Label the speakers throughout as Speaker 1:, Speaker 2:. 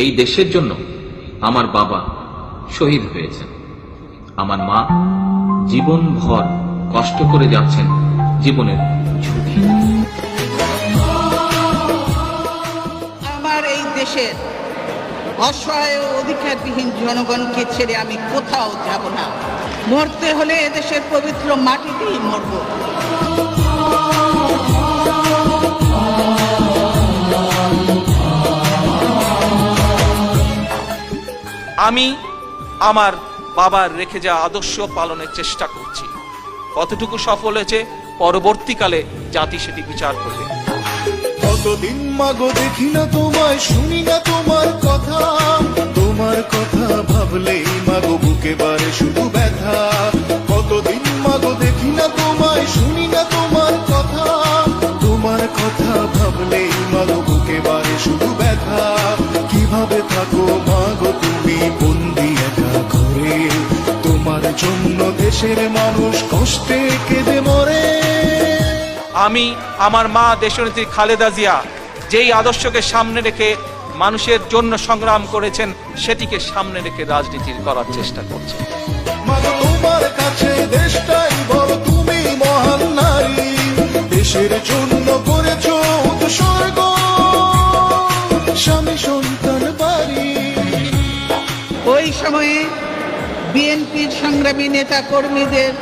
Speaker 1: এই দেশের জন্য আমার বাবা শহীদ হয়েছেন, আমার মা জীবনভর কষ্ট করে যাচ্ছেন জীবনের ঝুঁকি।
Speaker 2: আমার এই দেশের অসহায় ও অধিকারবিহীন জনগণকে ছেড়ে আমি কোথাও যাব না। মরতে হলে এদেশের পবিত্র মাটিতেই মরব।
Speaker 3: আমি আমার বাবার রেখে যাওয়া আদর্শ পালনের চেষ্টা করছি। কতটুকু সফল হয়েছে পরবর্তীকালে জাতি সেটি বিচার করবে।
Speaker 4: কতদিন মাগো দেখি না তোমায়, শুনি না তোমার কথা, তোমার কথা ভাবলেই মাগো বুকে বারে শুধু ব্যথা। কতদিন মাগো দেখি না তোমায়, শুনি না তোমার কথা, তোমার কথা ভাবলেই মাগো বুকে বারে শুধু ব্যথা। কিভাবে থাকো মাগো তুমি বন্দি একা ঘরে, তোমার জন্য দেশের মানুষ কষ্টে কেঁদে মরে।
Speaker 3: আমি আমার মা দেশনেত্রী খালেদা জিয়া যেই আদর্শকে সামনে রেখে মানুষের জন্য সংগ্রাম করেছেন, সেটিকে সামনে রেখে রাজনীতি করার চেষ্টা করছি।
Speaker 4: মাগো তোমার কাছে দেশটাই বড়, তুমি মহান নারী, দেশের জন্য করেছো উৎসর্গ, স্বামী সন্তান বাড়ি।
Speaker 2: ওই সময়ে বিএনপির সংগ্রামী নেতা কর্মীদের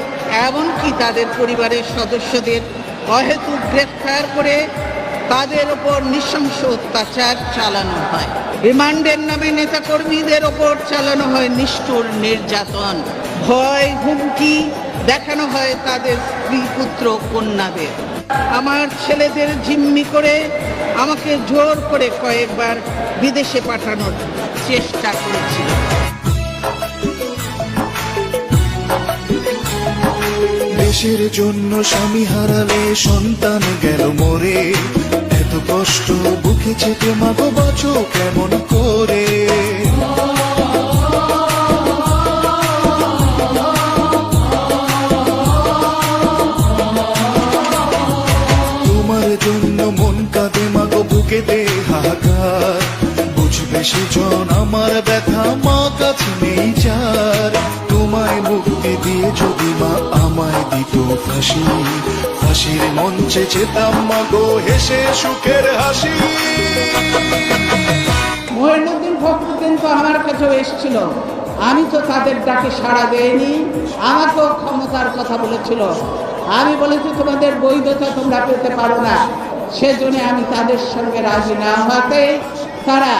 Speaker 2: এমনকি তাদের পরিবারের সদস্যদের অহেতুক গ্রেফতার করে তাদের ওপর নৃশংস অত্যাচার চালানো হয়। রিমান্ডের নামে নেতা কর্মীদের ওপর চালানো হয় নিষ্ঠুর নির্যাতন, ভয় হুমকি দেখানো হয় তাদের স্ত্রী পুত্র কন্যাদের। আমার ছেলেদের জিম্মি করে আমাকে জোর করে কয়েকবার বিদেশে পাঠানোর চেষ্টা করেছিল।
Speaker 4: দেশের জন্য স্বামী হারালে সন্তান গেল মরে, এত কষ্ট বুকে চেপে মাগো বাঁচো কেমন করে। তোমার জন্য মন কাঁদে মাগো বুকেতে হাহাকার, বুঝবে সেজন আমার ব্যথা মা কাছে নেই যার। তোমায় মুক্তি দিয়ে যদি মা আমায় দিত ফাঁসি, ফাঁসির মঞ্চে যেতাম মাগো হেসে সুখের হাসি।
Speaker 2: মঈনুদ্দিন ফখরুদ্দিন তো আমার কাছেও এসেছিল, আমি তো তাদের ডাকে সাড়া দেয়নি, আমাকেও ক্ষমতার কথা বলেছিল। আমি বলেছি তোমাদের বৈধতা তোমরা পেতে পারো না, সেজন্য আমি তাদের সঙ্গে রাজি না হতে তারা